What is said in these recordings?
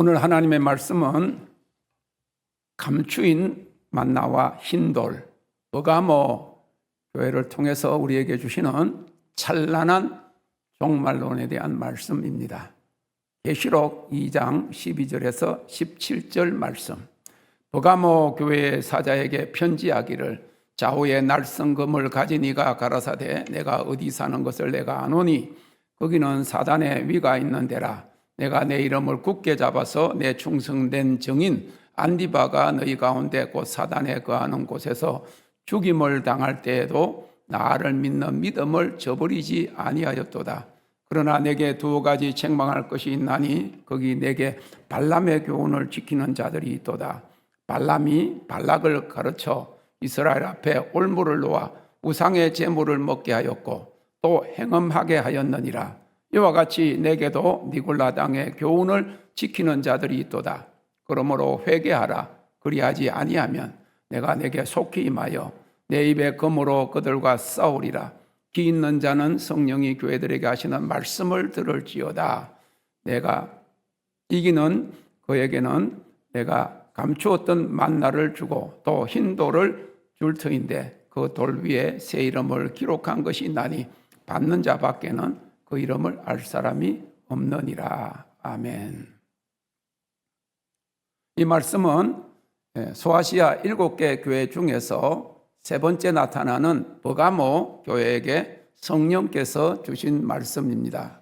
오늘 하나님의 말씀은 감추인 만나와 흰돌, 버가모 교회를 통해서 우리에게 주시는 찬란한 종말론에 대한 말씀입니다. 계시록 2장 12절에서 17절 말씀. 버가모 교회의 사자에게 편지하기를 좌우에 날성금을 가진 이가 가라사대 내가 어디 사는 것을 내가 아노니 거기는 사단의 위가 있는 데라. 내가 내 이름을 굳게 잡아서 내 충성된 증인 안디바가 너희 가운데 곧 사단에 거하는 곳에서 죽임을 당할 때에도 나를 믿는 믿음을 저버리지 아니하였도다. 그러나 내게 두 가지 책망할 것이 있나니 거기 내게 발람의 교훈을 지키는 자들이 있도다. 발람이 발락을 가르쳐 이스라엘 앞에 올무를 놓아 우상의 제물을 먹게 하였고 또 행음하게 하였느니라. 이와 같이 내게도 니골라 당의 교훈을 지키는 자들이 있도다. 그러므로 회개하라. 그리하지 아니하면 내가 내게 속히 임하여 내 입의 검으로 그들과 싸우리라. 기 있는 자는 성령이 교회들에게 하시는 말씀을 들을지어다. 내가 이기는 그에게는 내가 감추었던 만나를 주고 또 흰 돌을 줄 터인데 그 돌 위에 새 이름을 기록한 것이 있나니 받는 자 밖에는 그 이름을 알 사람이 없느니라. 아멘. 이 말씀은 소아시아 7개 교회 중에서 세 번째 나타나는 버가모 교회에게 성령께서 주신 말씀입니다.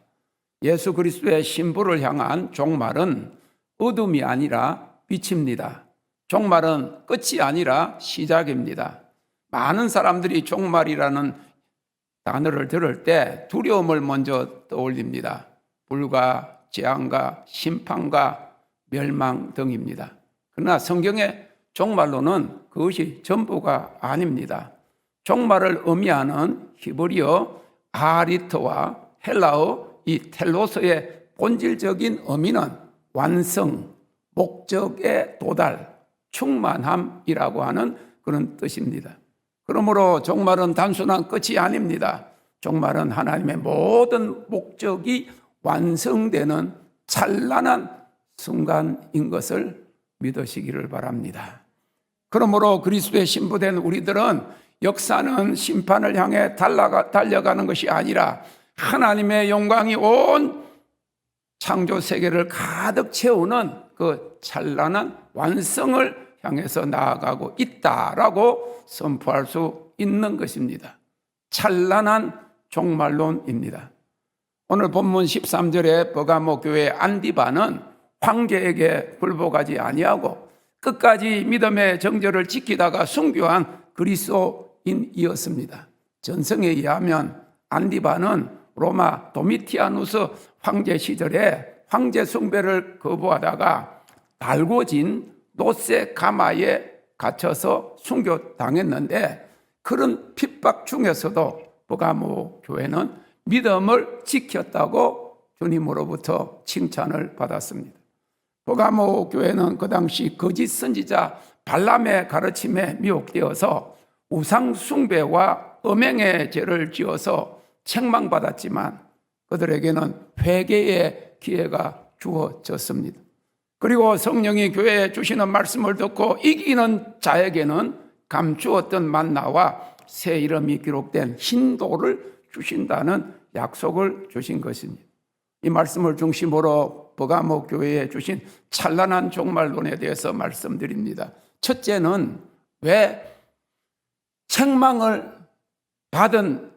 예수 그리스도의 신부를 향한 종말은 어둠이 아니라 빛입니다. 종말은 끝이 아니라 시작입니다. 많은 사람들이 종말이라는 단어를 들을 때 두려움을 먼저 떠올립니다. 불과 재앙과 심판과 멸망 등입니다. 그러나 성경의 종말로는 그것이 전부가 아닙니다. 종말을 의미하는 히브리어 아리트와 헬라어 이 텔로스의 본질적인 의미는 완성, 목적에 도달, 충만함이라고 하는 그런 뜻입니다. 그러므로 종말은 단순한 끝이 아닙니다. 종말은 하나님의 모든 목적이 완성되는 찬란한 순간인 것을 믿으시기를 바랍니다. 그러므로 그리스도의 신부된 우리들은 역사는 심판을 향해 달려가는 것이 아니라 하나님의 영광이 온 창조 세계를 가득 채우는 그 찬란한 완성을 향해서 나아가고 있다라고 선포할 수 있는 것입니다. 찬란한 종말론입니다. 오늘 본문 13절에 버가모 교회 안디바는 황제에게 굴복하지 아니하고 끝까지 믿음의 정절을 지키다가 순교한 그리스도인이었습니다. 전성에 의하면 안디바는 로마 도미티아누스 황제 시절에 황제 숭배를 거부하다가 달궈진 노세 가마에 갇혀서 순교당했는데 그런 핍박 중에서도 버가모 교회는 믿음을 지켰다고 주님으로부터 칭찬을 받았습니다. 버가모 교회는 그 당시 거짓 선지자 발람의 가르침에 미혹되어서 우상 숭배와 음행의 죄를 지어서 책망받았지만 그들에게는 회개의 기회가 주어졌습니다. 그리고 성령이 교회에 주시는 말씀을 듣고 이기는 자에게는 감추었던 만나와 새 이름이 기록된 흰 돌을 주신다는 약속을 주신 것입니다. 이 말씀을 중심으로 버가모 교회에 주신 찬란한 종말론에 대해서 말씀드립니다. 첫째는 왜 책망을 받은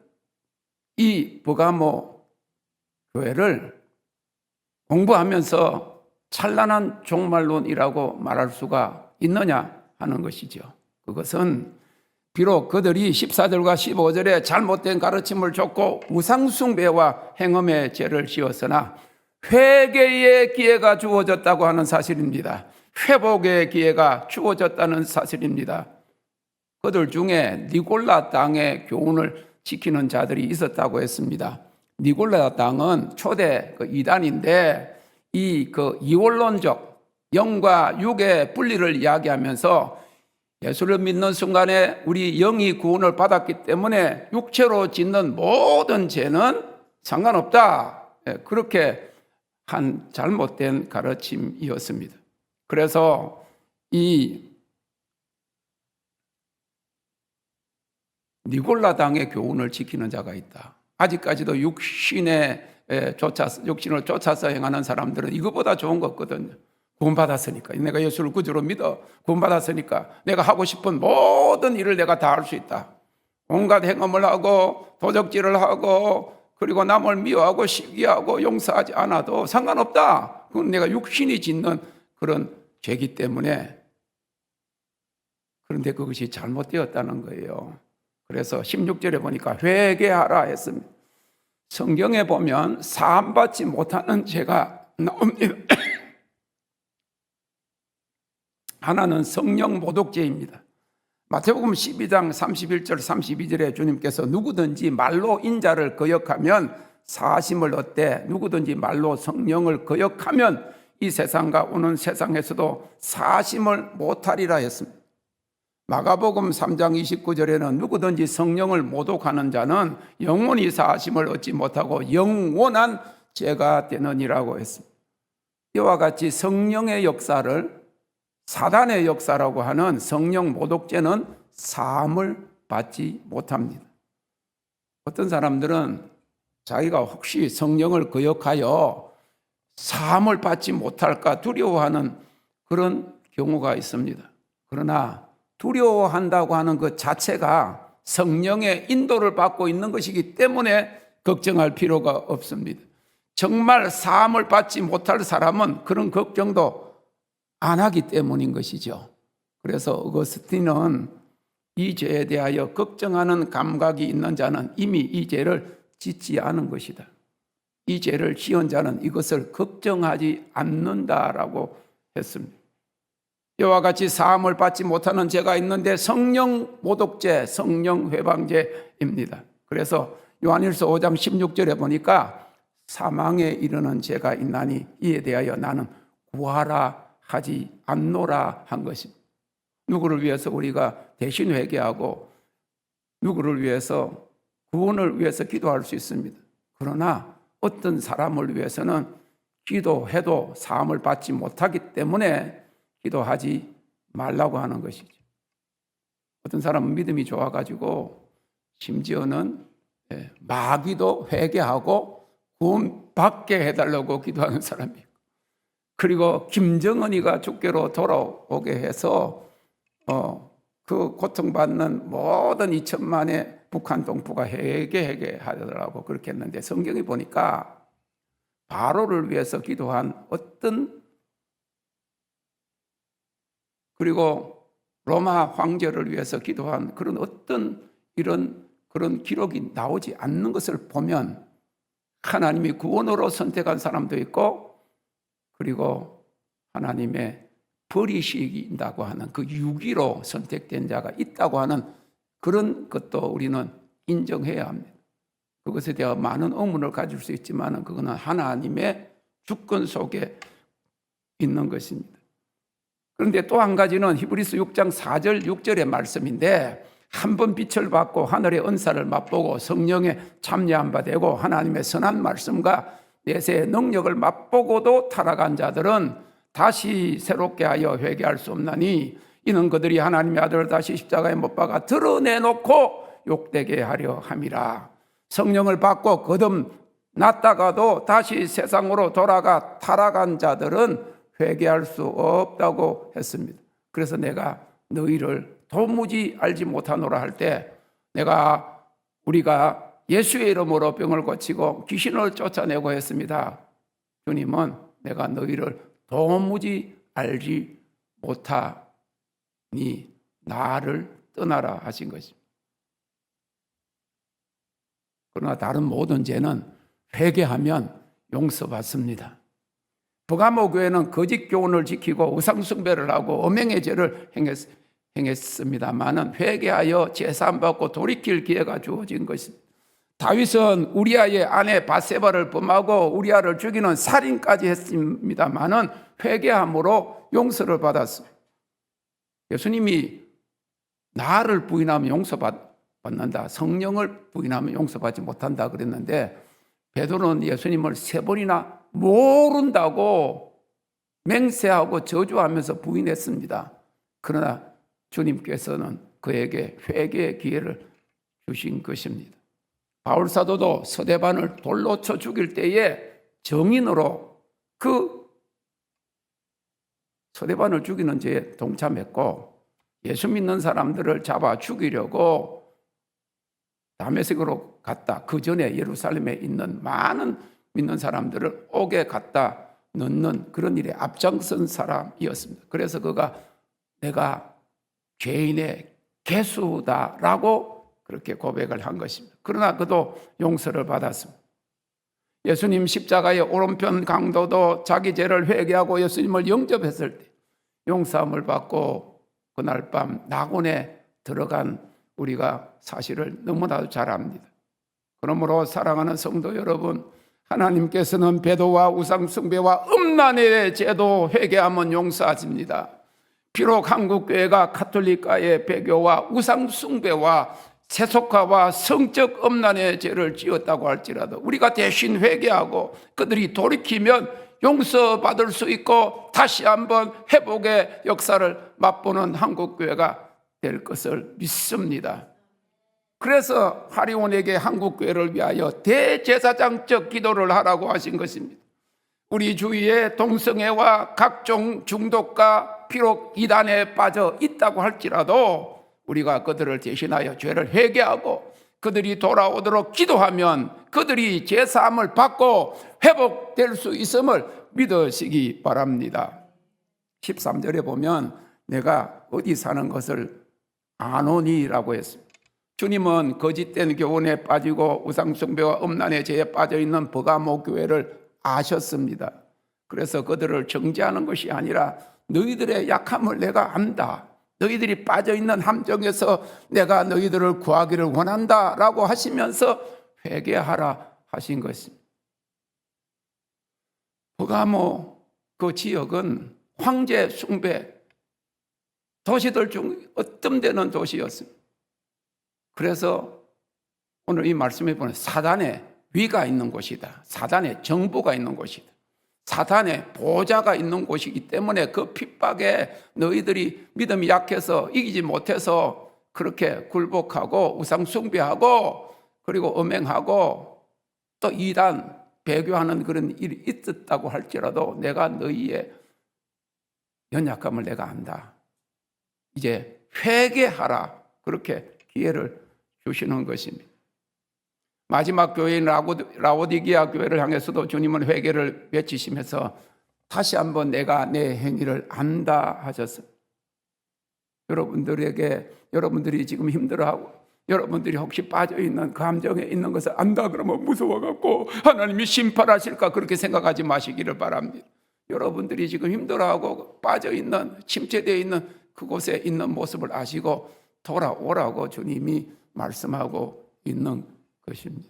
이 버가모 교회를 공부하면서 찬란한 종말론이라고 말할 수가 있느냐 하는 것이죠. 그것은 비록 그들이 14절과 15절에 잘못된 가르침을 줬고 우상숭배와 행음의 죄를 지었으나 회개의 기회가 주어졌다고 하는 사실입니다. 회복의 기회가 주어졌다는 사실입니다. 그들 중에 니골라 당의 교훈을 지키는 자들이 있었다고 했습니다. 니골라 당은 초대 이단인데 이 이원론적 영과 육의 분리를 이야기하면서 예수를 믿는 순간에 우리 영이 구원을 받았기 때문에 육체로 짓는 모든 죄는 상관없다. 그렇게 한 잘못된 가르침이었습니다. 그래서 이 니골라당의 교훈을 지키는 자가 있다. 아직까지도 육신을 쫓아서 행하는 사람들은 이거보다 좋은 거 없거든요. 구원받았으니까, 내가 예수를 구주로 믿어 구원받았으니까 내가 하고 싶은 모든 일을 내가 다 할 수 있다. 온갖 행음을 하고 도적질을 하고 그리고 남을 미워하고 시기하고 용서하지 않아도 상관없다. 그건 내가 육신이 짓는 그런 죄기 때문에. 그런데 그것이 잘못되었다는 거예요. 그래서 16절에 보니까 회개하라 했습니다. 성경에 보면 사함받지 못하는 죄가 나옵니다. 하나는 성령 모독죄입니다. 마태복음 12장 31절 32절에 주님께서 누구든지 말로 인자를 거역하면 사심을 얻되 누구든지 말로 성령을 거역하면 이 세상과 오는 세상에서도 사심을 못하리라 했습니다. 마가복음 3장 29절에는 누구든지 성령을 모독하는 자는 영원히 사심을 얻지 못하고 영원한 죄가 되느니라고 했습니다. 이와 같이 성령의 역사를 사단의 역사라고 하는 성령 모독죄는 사함을 받지 못합니다. 어떤 사람들은 자기가 혹시 성령을 거역하여 사함을 받지 못할까 두려워하는 그런 경우가 있습니다. 그러나 두려워한다고 하는 것 자체가 성령의 인도를 받고 있는 것이기 때문에 걱정할 필요가 없습니다. 정말 사함을 받지 못할 사람은 그런 걱정도 안 하기 때문인 것이죠. 그래서 어거스틴은 이 죄에 대하여 걱정하는 감각이 있는 자는 이미 이 죄를 짓지 않은 것이다. 이 죄를 지은 자는 이것을 걱정하지 않는다라고 했습니다. 이와 같이 사함을 받지 못하는 죄가 있는데 성령 모독죄, 성령 회방죄입니다. 그래서 요한일서 5장 16절에 보니까 사망에 이르는 죄가 있나니 이에 대하여 나는 구하라 하지 않노라 한 것입니다. 누구를 위해서 우리가 대신 회개하고 누구를 위해서 구원을 위해서 기도할 수 있습니다. 그러나 어떤 사람을 위해서는 기도해도 사함을 받지 못하기 때문에 기도하지 말라고 하는 것이죠. 어떤 사람은 믿음이 좋아가지고 심지어는 마귀도 회개하고 구원받게 해달라고 기도하는 사람이에요. 그리고 김정은이가 죽게로 돌아오게 해서 그 고통받는 모든 2천만의 북한 동포가 회개하더라고 그렇게 했는데 성경에 보니까 바로를 위해서 기도한 어떤 그리고 로마 황제를 위해서 기도한 그런 어떤 그런 기록이 나오지 않는 것을 보면 하나님이 구원으로 선택한 사람도 있고 그리고 하나님의 버리신다고 하는 그 유기로 선택된 자가 있다고 하는 그런 것도 우리는 인정해야 합니다. 그것에 대해 많은 의문을 가질 수 있지만 그거는 하나님의 주권 속에 있는 것입니다. 그런데 또 한 가지는 히브리서 6장 4절 6절의 말씀인데 한 번 빛을 받고 하늘의 은사를 맛보고 성령에 참여한 바 되고 하나님의 선한 말씀과 내세의 능력을 맛보고도 타락한 자들은 다시 새롭게 하여 회개할 수 없나니 이는 그들이 하나님의 아들을 다시 십자가에 못 박아 드러내놓고 욕되게 하려 함이라. 성령을 받고 거듭났다가도 다시 세상으로 돌아가 타락한 자들은 회개할 수 없다고 했습니다. 그래서 내가 너희를 도무지 알지 못하노라 할 때 우리가 예수의 이름으로 병을 고치고 귀신을 쫓아내고 했습니다. 주님은 내가 너희를 도무지 알지 못하니 나를 떠나라 하신 것입니다. 그러나 다른 모든 죄는 회개하면 용서받습니다. 버가모 교회는 거짓 교훈을 지키고 우상숭배를 하고 음행의 죄를 행했습니다마는 회개하여 제사함 받고 돌이킬 기회가 주어진 것입니다. 다윗은 우리아의 아내 바세바를 범하고 우리아를 죽이는 살인까지 했습니다마는 회개함으로 용서를 받았어요. 예수님이 나를 부인하면 용서받는다, 성령을 부인하면 용서받지 못한다 그랬는데 베드로는 예수님을 3번이나 모른다고 맹세하고 저주하면서 부인했습니다. 그러나 주님께서는 그에게 회개의 기회를 주신 것입니다. 바울 사도도 스데반을 돌로 쳐 죽일 때에 정인으로 그 스데반을 죽이는 죄에 동참했고, 예수 믿는 사람들을 잡아 죽이려고 다메섹으로 갔다. 그 전에 예루살렘에 있는 많은 믿는 사람들을 옥에 갖다 넣는 그런 일에 앞장선 사람이었습니다. 그래서 그가 내가 죄인의 개수다라고 그렇게 고백을 한 것입니다. 그러나 그도 용서를 받았습니다. 예수님 십자가의 오른편 강도도 자기 죄를 회개하고 예수님을 영접했을 때 용서함을 받고 그날 밤 낙원에 들어간 우리가 사실을 너무나도 잘 압니다. 그러므로 사랑하는 성도 여러분, 하나님께서는 배도와 우상숭배와 음란의 죄도 회개하면 용서하십니다. 비록 한국교회가 가톨릭가의 배교와 우상숭배와 세속화와 성적 음란의 죄를 지었다고 할지라도 우리가 대신 회개하고 그들이 돌이키면 용서받을 수 있고 다시 한번 회복의 역사를 맛보는 한국교회가 될 것을 믿습니다. 그래서 하리온에게 한국교회를 위하여 대제사장적 기도를 하라고 하신 것입니다. 우리 주위에 동성애와 각종 중독과 비록 이단에 빠져 있다고 할지라도 우리가 그들을 대신하여 죄를 회개하고 그들이 돌아오도록 기도하면 그들이 제사함을 받고 회복될 수 있음을 믿으시기 바랍니다. 13절에 보면 내가 어디 사는 것을 아노니라고 했습니다. 주님은 거짓된 교훈에 빠지고 우상숭배와 음란의 죄에 빠져있는 버가모 교회를 아셨습니다. 그래서 그들을 정죄하는 것이 아니라 너희들의 약함을 내가 안다. 너희들이 빠져있는 함정에서 내가 너희들을 구하기를 원한다라고 하시면서 회개하라 하신 것입니다. 버가모 그 지역은 황제 숭배 도시들 중 어떤 데는 도시였습니다. 그래서 오늘 이 말씀에 보면 사단의 위가 있는 곳이다. 사단의 정보가 있는 곳이다. 사단의 보좌가 있는 곳이기 때문에 그 핍박에 너희들이 믿음이 약해서 이기지 못해서 그렇게 굴복하고 우상숭배하고 그리고 음행하고 또 이단 배교하는 그런 일이 있었다고 할지라도 내가 너희의 연약함을 내가 안다. 이제 회개하라. 그렇게 기회를 주시는 것입니다. 마지막 교회인 라오디게아 교회를 향해서도 주님은 회개를 외치시면서 다시 한번 내가 내 행위를 안다 하셨어요. 여러분들이 지금 힘들어하고 여러분들이 혹시 빠져있는 감정에 있는 것을 안다 그러면 무서워갖고 하나님이 심판하실까 그렇게 생각하지 마시기를 바랍니다. 여러분들이 지금 힘들어하고 빠져있는 침체되어 있는 그곳에 있는 모습을 아시고 돌아오라고 주님이 말씀하고 있는 것입니다.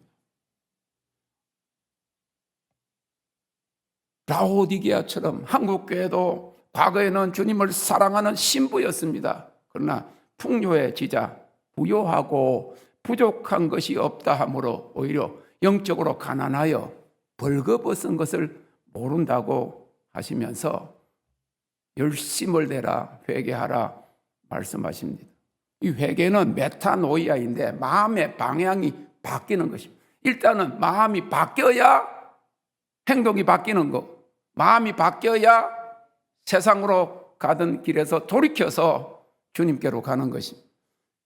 라오디게아처럼 한국교회도 과거에는 주님을 사랑하는 신부였습니다. 그러나 풍요해지자 부요하고 부족한 것이 없다 하므로 오히려 영적으로 가난하여 벌거벗은 것을 모른다고 하시면서 열심을 내라 회개하라 말씀하십니다. 이 회개는 메타노이아인데 마음의 방향이 바뀌는 것입니다. 일단은 마음이 바뀌어야 행동이 바뀌는 거, 마음이 바뀌어야 세상으로 가던 길에서 돌이켜서 주님께로 가는 것입니다.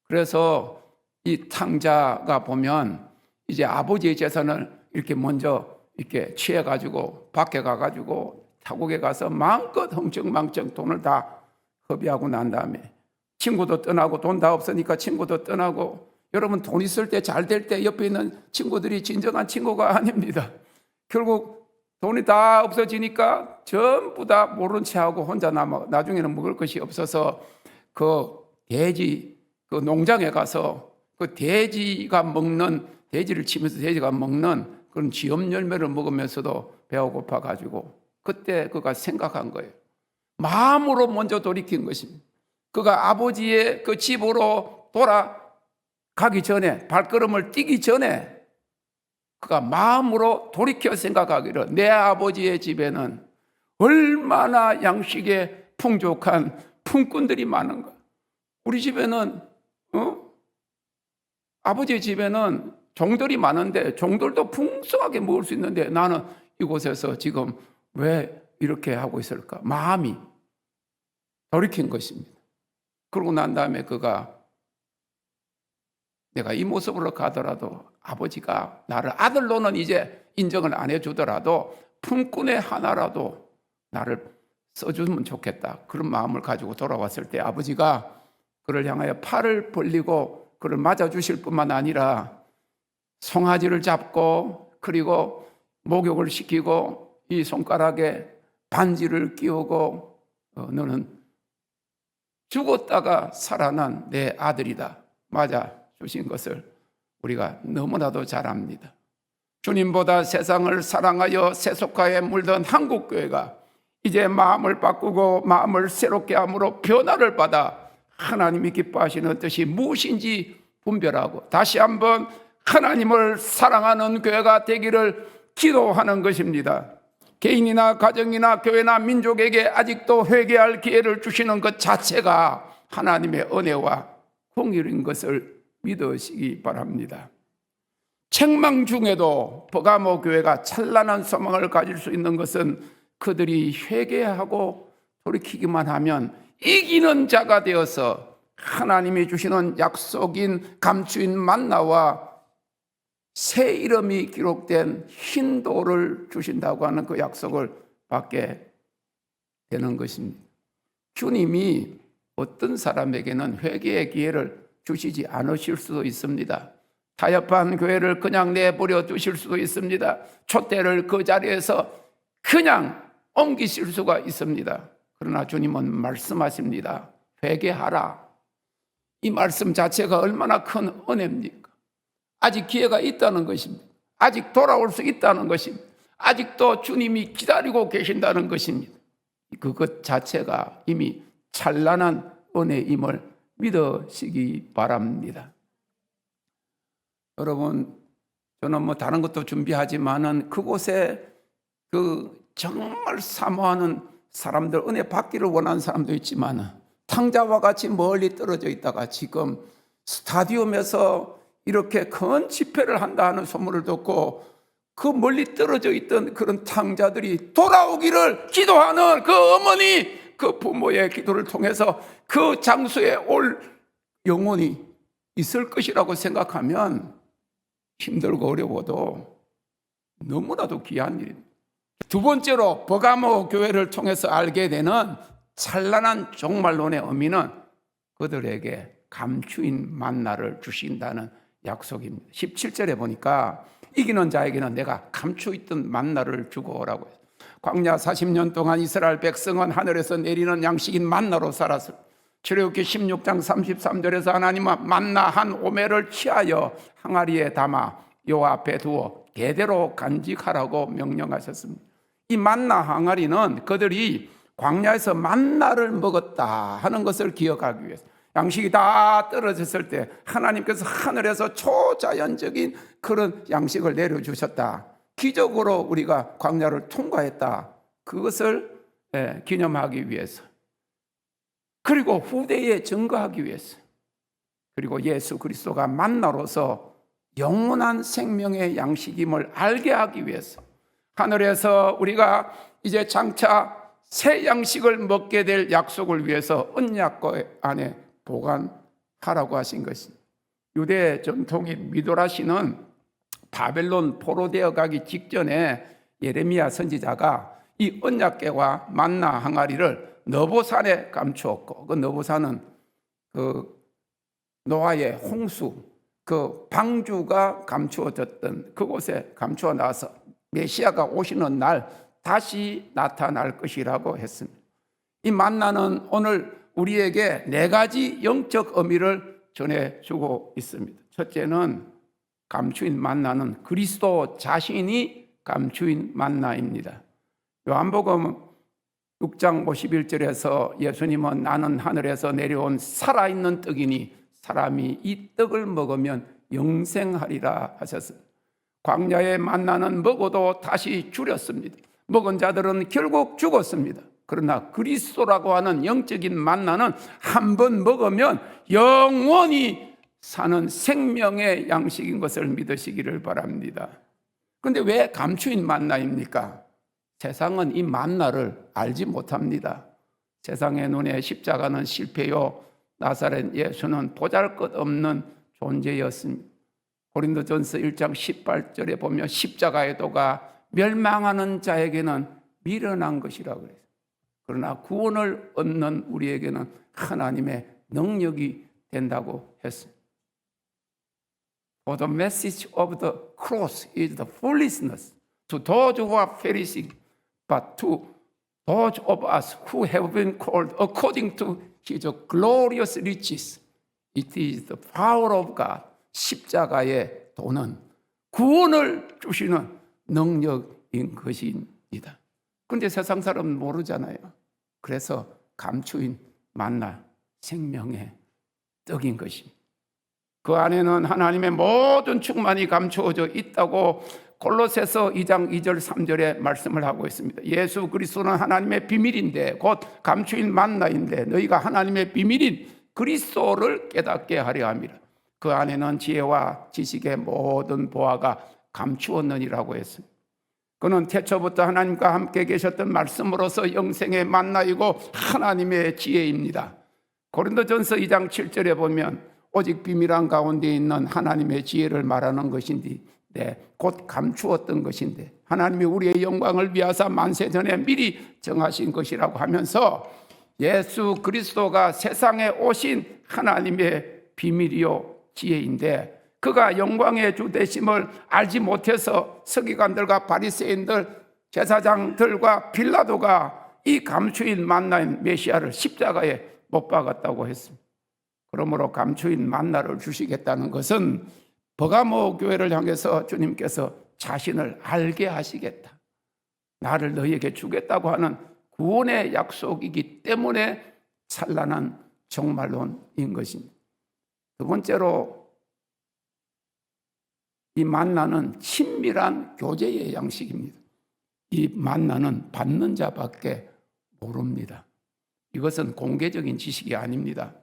그래서 이 탕자가 보면 이제 아버지의 재산을 이렇게 먼저 이렇게 취해가지고 밖에 가가지고 타국에 가서 마음껏 흥청망청 돈을 다 허비하고 난 다음에 친구도 떠나고 돈 다 없으니까 친구도 떠나고 여러분 돈 있을 때 잘 될 때 옆에 있는 친구들이 진정한 친구가 아닙니다. 결국 돈이 다 없어지니까 전부 다 모른 체하고 혼자 남아 나중에는 먹을 것이 없어서 그 돼지 그 농장에 가서 그 돼지가 먹는 돼지를 치면서 돼지가 먹는 그런 지엄 열매를 먹으면서도 배가 고파 가지고 그때 그가 생각한 거예요. 마음으로 먼저 돌이킨 것입니다. 그가 아버지의 그 집으로 돌아가기 전에 발걸음을 뛰기 전에 그가 마음으로 돌이켜 생각하기를 내 아버지의 집에는 얼마나 양식에 풍족한 품꾼들이 많은가. 우리 집에는 아버지의 집에는 종들이 많은데 종들도 풍성하게 먹을 수 있는데 나는 이곳에서 지금 왜 이렇게 하고 있을까? 마음이 돌이킨 것입니다. 그러고 난 다음에 그가 내가 이 모습으로 가더라도 아버지가 나를 아들로는 이제 인정을 안 해주더라도 품꾼의 하나라도 나를 써주면 좋겠다. 그런 마음을 가지고 돌아왔을 때 아버지가 그를 향하여 팔을 벌리고 그를 맞아주실 뿐만 아니라 송아지를 잡고 그리고 목욕을 시키고 이 손가락에 반지를 끼우고 너는 죽었다가 살아난 내 아들이다. 맞아 주신 것을 우리가 너무나도 잘 압니다. 주님보다 세상을 사랑하여 세속화에 물든 한국교회가 이제 마음을 바꾸고 마음을 새롭게 함으로 변화를 받아 하나님이 기뻐하시는 뜻이 무엇인지 분별하고 다시 한번 하나님을 사랑하는 교회가 되기를 기도하는 것입니다. 개인이나 가정이나 교회나 민족에게 아직도 회개할 기회를 주시는 것 자체가 하나님의 은혜와 공의인 것을 믿으시기 바랍니다. 책망 중에도 버가모 교회가 찬란한 소망을 가질 수 있는 것은 그들이 회개하고 돌이키기만 하면 이기는 자가 되어서 하나님이 주시는 약속인 감추인 만나와 새 이름이 기록된 흰 돌을 주신다고 하는 그 약속을 받게 되는 것입니다. 주님이 어떤 사람에게는 회개의 기회를 주시지 않으실 수도 있습니다. 타협한 교회를 그냥 내버려 두실 수도 있습니다. 촛대를 그 자리에서 그냥 옮기실 수가 있습니다. 그러나 주님은 말씀하십니다. 회개하라. 이 말씀 자체가 얼마나 큰 은혜입니까? 아직 기회가 있다는 것입니다. 아직 돌아올 수 있다는 것입니다. 아직도 주님이 기다리고 계신다는 것입니다. 그것 자체가 이미 찬란한 은혜임을 믿으시기 바랍니다. 여러분, 저는 다른 것도 준비하지만은 그곳에 정말 사모하는 사람들, 은혜 받기를 원하는 사람도 있지만 탕자와 같이 멀리 떨어져 있다가 지금 스타디움에서 이렇게 큰 집회를 한다 하는 소문을 듣고 그 멀리 떨어져 있던 그런 탕자들이 돌아오기를 기도하는 그 어머니, 그 부모의 기도를 통해서 그 장소에 올 영혼이 있을 것이라고 생각하면 힘들고 어려워도 너무나도 귀한 일입니다. 두 번째로 버가모 교회를 통해서 알게 되는 찬란한 종말론의 의미는 그들에게 감추인 만나를 주신다는 약속입니다. 17절에 보니까 이기는 자에게는 내가 감추있던 만나를 주고 오라고 해요. 광야 40년 동안 이스라엘 백성은 하늘에서 내리는 양식인 만나로 살았습니다. 출애굽기 16장 33절에서 하나님은 만나 한 오매를 취하여 항아리에 담아 여호와 앞에 두어 대대로 간직하라고 명령하셨습니다. 이 만나 항아리는 그들이 광야에서 만나를 먹었다 하는 것을 기억하기 위해서, 양식이 다 떨어졌을 때 하나님께서 하늘에서 초자연적인 그런 양식을 내려주셨다, 기적으로 우리가 광야를 통과했다, 그것을 기념하기 위해서, 그리고 후대에 증거하기 위해서, 그리고 예수 그리스도가 만나로서 영원한 생명의 양식임을 알게 하기 위해서, 하늘에서 우리가 이제 장차 새 양식을 먹게 될 약속을 위해서 언약궤 안에 보관하라고 하신 것입니다. 유대 전통인 미도라시는 바벨론 포로되어 가기 직전에 예레미야 선지자가 이 언약궤와 만나 항아리를 너보산에 감추었고, 그 너보산은 그 노아의 홍수, 그 방주가 감추어졌던 그곳에 감추어 놔서 메시아가 오시는 날 다시 나타날 것이라고 했습니다. 이 만나는 오늘 우리에게 네 가지 영적 의미를 전해주고 있습니다. 첫째는 감추인 만나는 그리스도 자신이 감추인 만나입니다. 요한복음 6장 51절에서 예수님은 나는 하늘에서 내려온 살아있는 떡이니 사람이 이 떡을 먹으면 영생하리라 하셨습니다. 광야의 만나는 먹어도 다시 줄였습니다. 먹은 자들은 결국 죽었습니다. 그러나 그리스도라고 하는 영적인 만나는 한 번 먹으면 영원히 사는 생명의 양식인 것을 믿으시기를 바랍니다. 그런데 왜 감추인 만나입니까? 세상은 이 만나를 알지 못합니다. 세상의 눈에 십자가는 실패요, 나사렛 예수는 보잘것없는 존재였습니다. 고린도전서 1장 18절에 보면 십자가의 도가 멸망하는 자에게는 미련한 것이라고 그래요. 그러나 구원을 얻는 우리에게는 하나님의 능력이 된다고 했습니다. For the message of the cross is the foolishness to those who are perishing, but to those of us who have been called according to His glorious riches, it is the power of God. 십자가의 도는 구원을 주시는 능력인 것입니다. 그런데 세상 사람은 모르잖아요. 그래서 감추인 만나, 생명의 떡인 것입니다. 그 안에는 하나님의 모든 충만이 감추어져 있다고 골로새서 2장 2절 3절에 말씀을 하고 있습니다. 예수 그리스도는 하나님의 비밀인데 곧 감추인 만나인데 너희가 하나님의 비밀인 그리스도를 깨닫게 하려 함이라. 그 안에는 지혜와 지식의 모든 보화가 감추었느니라고 했습니다. 그는 태초부터 하나님과 함께 계셨던 말씀으로서 영생의 만나이고 하나님의 지혜입니다. 고린도전서 2장 7절에 보면 오직 비밀한 가운데 있는 하나님의 지혜를 말하는 것인데 곧 감추었던 것인데 하나님이 우리의 영광을 위하사 만세 전에 미리 정하신 것이라고 하면서 예수 그리스도가 세상에 오신 하나님의 비밀이요 지혜인데 그가 영광의 주 되심을 알지 못해서 서기관들과 바리새인들 제사장들과 빌라도가 이 감추인 만나인 메시아를 십자가에 못 박았다고 했습니다. 그러므로 감추인 만나를 주시겠다는 것은 버가모 교회를 향해서 주님께서 자신을 알게 하시겠다, 나를 너희에게 주겠다고 하는 구원의 약속이기 때문에 찬란한 종말론인 것입니다. 두 번째로 이 만나는 친밀한 교제의 양식입니다. 이 만나는 받는 자밖에 모릅니다. 이것은 공개적인 지식이 아닙니다.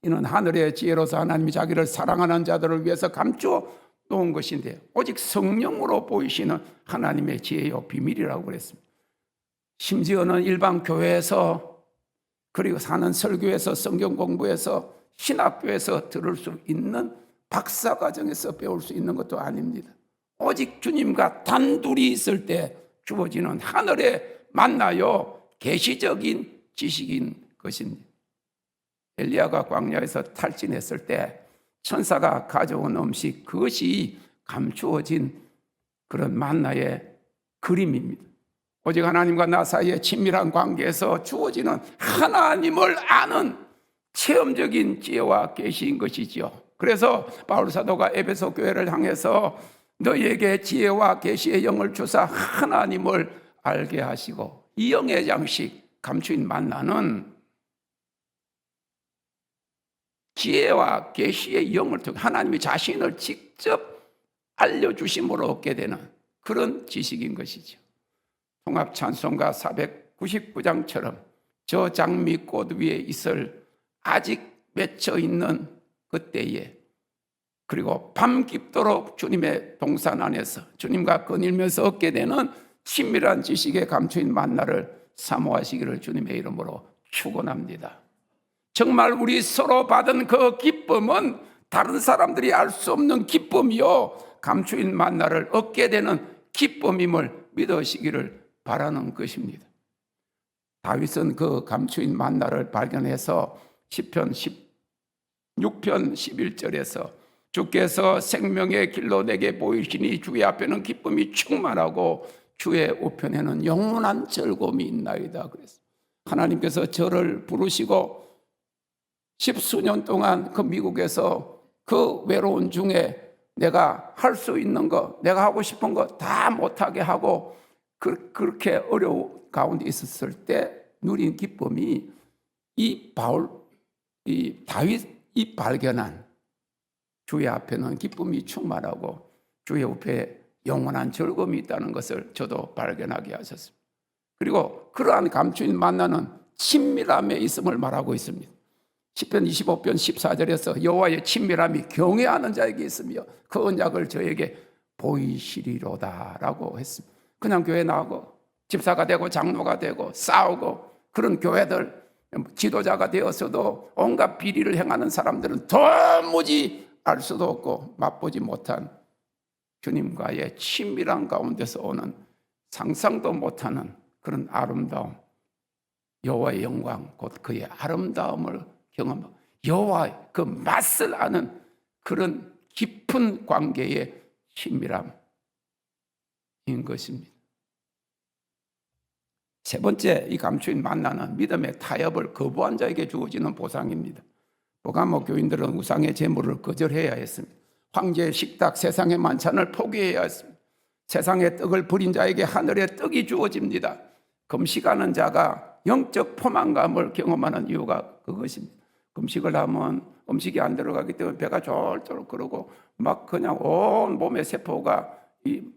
이는 하늘의 지혜로서 하나님이 자기를 사랑하는 자들을 위해서 감추어 놓은 것인데 오직 성령으로 보이시는 하나님의 지혜요 비밀이라고 그랬습니다. 심지어는 일반 교회에서 그리고 사는 설교에서 성경 공부에서 신학교에서 들을 수 있는 박사과정에서 배울 수 있는 것도 아닙니다. 오직 주님과 단둘이 있을 때 주어지는 하늘의 만나요 계시적인 지식인 것입니다. 엘리야가 광야에서 탈진했을 때 천사가 가져온 음식, 그것이 감추어진 그런 만나의 그림입니다. 오직 하나님과 나 사이의 친밀한 관계에서 주어지는 하나님을 아는 체험적인 지혜와 계시인 것이지요. 그래서 바울 사도가 에베소 교회를 향해서 너희에게 지혜와 계시의 영을 주사 하나님을 알게 하시고 이 영의 양식 감추인 만나는 지혜와 계시의 영을 통해 하나님이 자신을 직접 알려주심으로 얻게 되는 그런 지식인 것이죠. 통합찬송가 499장처럼 저 장미꽃 위에 있을 아직 맺혀있는 그때에 그리고 밤 깊도록 주님의 동산 안에서 주님과 거닐면서 얻게 되는 친밀한 지식의 감추인 만나를 사모하시기를 주님의 이름으로 축원합니다. 정말 우리 서로 받은 그 기쁨은 다른 사람들이 알 수 없는 기쁨이요 감추인 만나를 얻게 되는 기쁨임을 믿으시기를 바라는 것입니다. 다윗은 그 감추인 만나를 발견해서 시편 6편 11절에서 주께서 생명의 길로 내게 보이시니 주의 앞에는 기쁨이 충만하고 주의 우편에는 영원한 즐거움이 있나이다 그랬어요. 하나님께서 저를 부르시고 십수년 동안 그 미국에서 그 외로운 중에 내가 할 수 있는 거, 내가 하고 싶은 거 다 못하게 하고 그렇게 어려운 가운데 있었을 때 누린 기쁨이 이 다윗이 발견한 주의 앞에는 기쁨이 충만하고 주의 옆에 영원한 즐거움이 있다는 것을 저도 발견하게 하셨습니다. 그리고 그러한 감추인 만나는 친밀함에 있음을 말하고 있습니다. 시편 25편 14절에서 여호와의 친밀함이 경외하는 자에게 있으며 그 언약을 저에게 보이시리로다라고 했습니다. 그냥 교회 나오고 집사가 되고 장로가 되고 싸우고 그런 교회들 지도자가 되어서도 온갖 비리를 행하는 사람들은 도무지 알 수도 없고 맛보지 못한 주님과의 친밀한 가운데서 오는 상상도 못하는 그런 아름다움, 여호와의 영광, 곧 그의 아름다움을 경험하고 여호와의 그 맛을 아는 그런 깊은 관계의 친밀함인 것입니다. 세 번째, 이 감추인 만나는 믿음의 타협을 거부한 자에게 주어지는 보상입니다. 보가모 교인들은 우상의 제물을 거절해야 했습니다. 황제의 식탁, 세상의 만찬을 포기해야 했습니다. 세상의 떡을 버린 자에게 하늘의 떡이 주어집니다. 금식하는 자가 영적 포만감을 경험하는 이유가 그것입니다. 금식을 하면 음식이 안 들어가기 때문에 배가 쫄쫄 끓고 막 그냥 온 몸의 세포가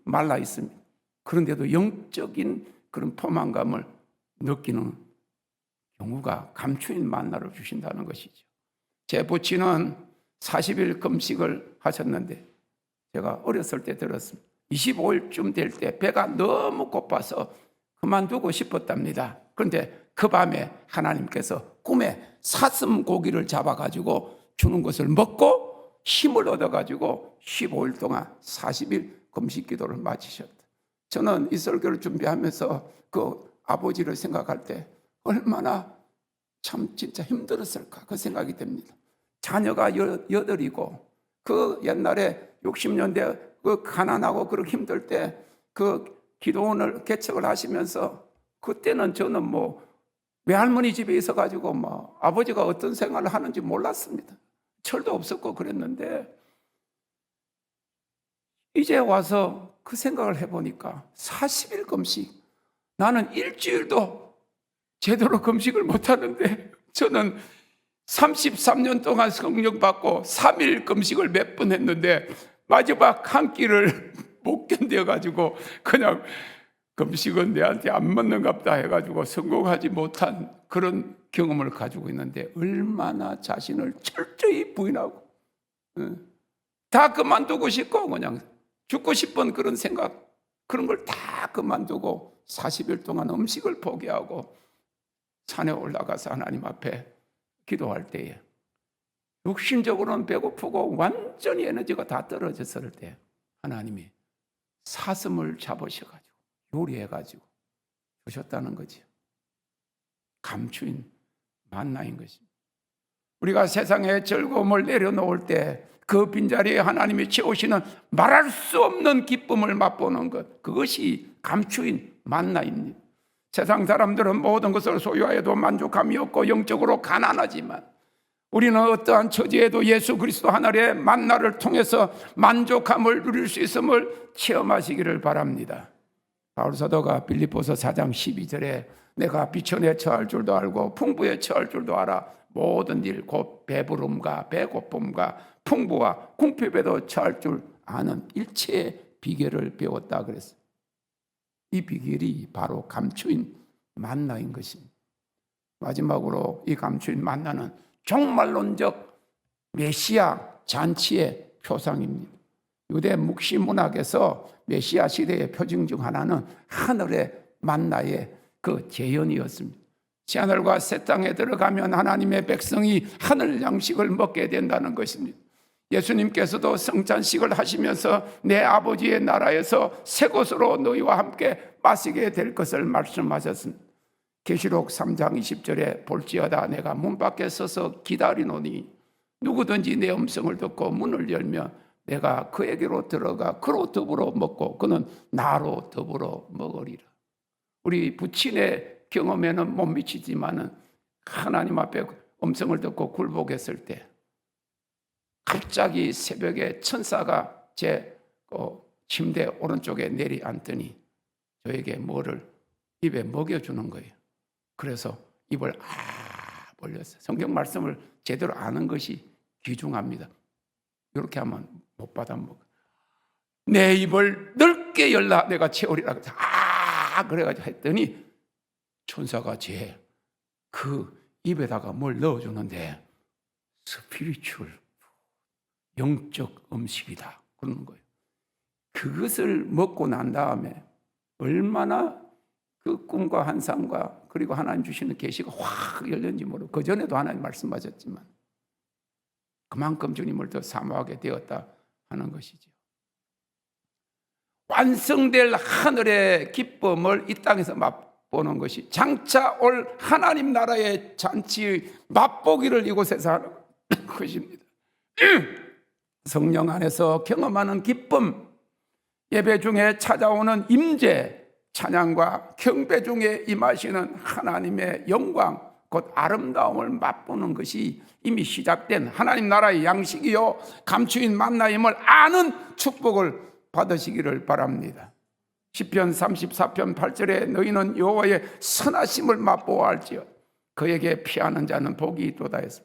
말라 있습니다. 그런데도 영적인 그런 포만감을 느끼는 경우가 감추인 만나를 주신다는 것이죠. 제 부친은 40일 금식을 하셨는데 제가 어렸을 때 들었습니다. 25일쯤 될 때 배가 너무 고파서 그만두고 싶었답니다. 그런데 그 밤에 하나님께서 꿈에 사슴 고기를 잡아가지고 주는 것을 먹고 힘을 얻어가지고 15일 동안 40일 금식 기도를 마치셨다. 저는 이 설교를 준비하면서 그 아버지를 생각할 때 얼마나 참 진짜 힘들었을까 그 생각이 듭니다. 자녀가 8이고 그 옛날에 60년대 그 가난하고 그렇게 힘들 때 그 기도원을 개척을 하시면서 그때는 저는 뭐 외할머니 집에 있어가지고 뭐 아버지가 어떤 생활을 하는지 몰랐습니다. 철도 없었고 그랬는데 이제 와서 그 생각을 해보니까 40일 금식, 나는 일주일도 제대로 금식을 못하는데 저는 33년 동안 성령 받고 3일 금식을 몇 번 했는데 마지막 한 끼를 못 견뎌가지고 그냥 금식은 내한테 안 맞는갑다 해가지고 성공하지 못한 그런 경험을 가지고 있는데 얼마나 자신을 철저히 부인하고 다 그만두고 싶고 그냥 죽고 싶은 그런 생각, 그런 걸 다 그만두고 40일 동안 음식을 포기하고 산에 올라가서 하나님 앞에 기도할 때에 육신적으로는 배고프고 완전히 에너지가 다 떨어졌을 때 하나님이 사슴을 잡으셔가지고 요리해가지고 주셨다는 거죠. 감추인 만나인 것입니다. 우리가 세상의 즐거움을 내려놓을 때 그 빈자리에 하나님이 채우시는 말할 수 없는 기쁨을 맛보는 것, 그것이 감추인 만나입니다. 세상 사람들은 모든 것을 소유하여도 만족함이 없고 영적으로 가난하지만 우리는 어떠한 처지에도 예수 그리스도 하나님의 만나를 통해서 만족함을 누릴 수 있음을 체험하시기를 바랍니다. 바울 사도가 빌립보서 4장 12절에 내가 비천에 처할 줄도 알고 풍부에 처할 줄도 알아 모든 일 곧 배부름과 배고픔과 풍부와 궁핍에도 처할 줄 아는 일체의 비결을 배웠다 그랬어요. 이 비결이 바로 감추인 만나인 것입니다. 마지막으로 이 감추인 만나는 종말론적 메시아 잔치의 표상입니다. 유대 묵시 문학에서 메시아 시대의 표징 중 하나는 하늘의 만나의 그 재현이었습니다. 새하늘과 새 땅에 들어가면 하나님의 백성이 하늘 양식을 먹게 된다는 것입니다. 예수님께서도 성찬식을 하시면서 내 아버지의 나라에서 새 것으로 너희와 함께 마시게 될 것을 말씀하셨습니다. 계시록 3장 20절에 볼지어다 내가 문 밖에 서서 기다리노니 누구든지 내 음성을 듣고 문을 열면 내가 그에게로 들어가 그로 더불어 먹고 그는 나로 더불어 먹으리라. 우리 부친의 경험에는 못 미치지만은 하나님 앞에 음성을 듣고 굴복했을 때 갑자기 새벽에 천사가 제 침대 오른쪽에 내리앉더니 저에게 뭐를 입에 먹여주는 거예요. 그래서 입을 벌렸어요. 성경 말씀을 제대로 아는 것이 귀중합니다. 이렇게 하면 못 받아 먹어요. 내 입을 넓게 열라 내가 채우리라. 그래가지고 했더니 천사가 제 그 입에다가 뭘 넣어주는데 스피리추얼 영적 음식이다 그러는 거예요. 그것을 먹고 난 다음에 얼마나 그 꿈과 환상과 그리고 하나님 주시는 계시가 확 열렸는지 모르고, 그 전에도 하나님 말씀하셨지만 그만큼 주님을 더 사모하게 되었다 하는 것이죠. 완성될 하늘의 기쁨을 이 땅에서 맛보는 것이 장차 올 하나님 나라의 잔치 맛보기를 이곳에서 하는 것입니다. 성령 안에서 경험하는 기쁨, 예배 중에 찾아오는 임재, 찬양과 경배 중에 임하시는 하나님의 영광, 곧 아름다움을 맛보는 것이 이미 시작된 하나님 나라의 양식이요 감추인 만나임을 아는 축복을 받으시기를 바랍니다. 시편 34편 8절에 너희는 여호와의 선하심을 맛보아 알지어 그에게 피하는 자는 복이 있도다 해서,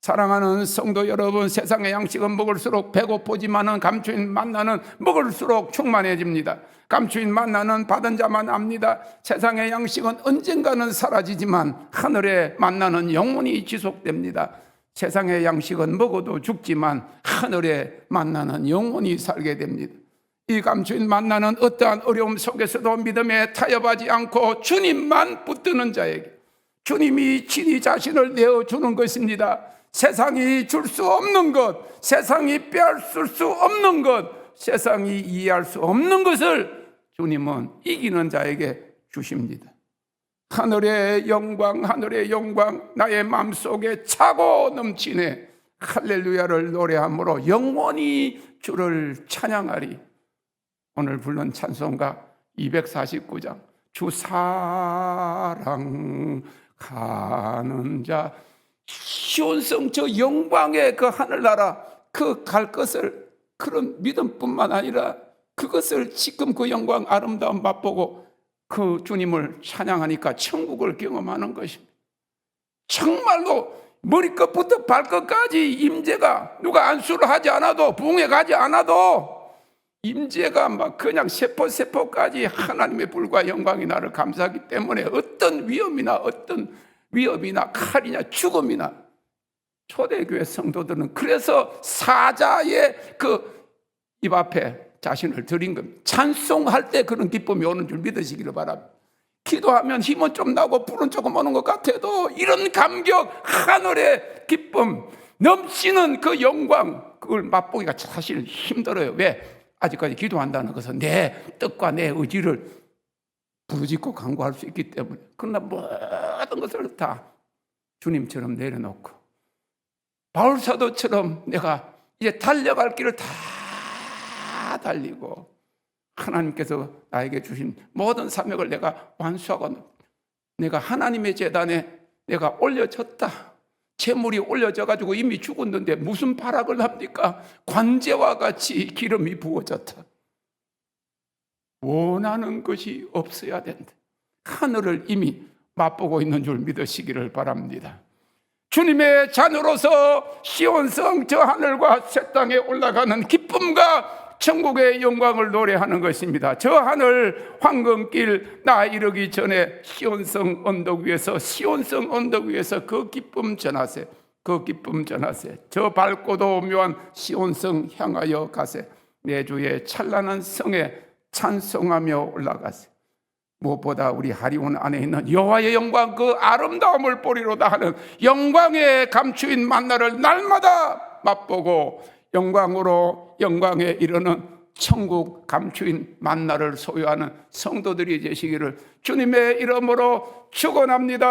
사랑하는 성도 여러분, 세상의 양식은 먹을수록 배고프지만은 감추인 만나는 먹을수록 충만해집니다. 감추인 만나는 받은 자만 압니다. 세상의 양식은 언젠가는 사라지지만 하늘의 만나는 영원히 지속됩니다. 세상의 양식은 먹어도 죽지만 하늘의 만나는 영원히 살게 됩니다. 이 감추인 만나는 어떠한 어려움 속에서도 믿음에 타협하지 않고 주님만 붙드는 자에게 주님이 친히 자신을 내어주는 것입니다. 세상이 줄 수 없는 것, 세상이 빼앗을 수 없는 것, 세상이 이해할 수 없는 것을 주님은 이기는 자에게 주십니다. 하늘의 영광, 하늘의 영광, 나의 마음속에 차고 넘치네. 할렐루야를 노래함으로 영원히 주를 찬양하리. 오늘 부른 찬송가 249장, 주 사랑하는 자, 시온성 저 영광의 그 하늘나라 그 갈 것을, 그런 믿음뿐만 아니라 그것을 지금 그 영광 아름다움 맛보고 그 주님을 찬양하니까 천국을 경험하는 것입니다. 정말로 머리끝부터 발끝까지 임재가, 누가 안수를 하지 않아도, 부흥회 가지 않아도 임재가 막 그냥 세포세포까지 하나님의 불과 영광이 나를 감싸기 때문에 어떤 위험이나 칼이나 죽음이나, 초대교회 성도들은 그래서 사자의 그 입 앞에 자신을 드린 겁니다. 찬송할 때 그런 기쁨이 오는 줄 믿으시기를 바랍니다. 기도하면 힘은 좀 나고 불은 조금 오는 것 같아도 이런 감격, 하늘의 기쁨, 넘치는 그 영광, 그걸 맛보기가 사실 힘들어요. 왜? 아직까지 기도한다는 것은 내 뜻과 내 의지를 부르짖고 간구할 수 있기 때문에. 그러나 모든 것을 다 주님처럼 내려놓고 바울 사도처럼 내가 이제 달려갈 길을 다 달리고 하나님께서 나에게 주신 모든 사명을 내가 완수하고 내가 하나님의 제단에 내가 올려졌다. 재물이 올려져가지고 이미 죽었는데 무슨 발악을 합니까? 관제와 같이 기름이 부어졌다. 원하는 것이 없어야 된다. 하늘을 이미 맛보고 있는 줄 믿으시기를 바랍니다. 주님의 자녀로서 시온성 저 하늘과 새 땅에 올라가는 기쁨과 천국의 영광을 노래하는 것입니다. 저 하늘 황금길 나 이르기 전에 시온성 언덕 위에서 그 기쁨 전하세. 그 기쁨 전하세. 저 밝고도 묘한 시온성 향하여 가세. 내 주의 찬란한 성에 찬송하며 올라가세. 무엇보다 우리 하리온 안에 있는 여호와의 영광, 그 아름다움을 보리로다 하는 영광의 감추인 만나를 날마다 맛보고 영광으로 영광에 이르는 천국 감추인 만나를 소유하는 성도들이 되시기를 주님의 이름으로 축원합니다.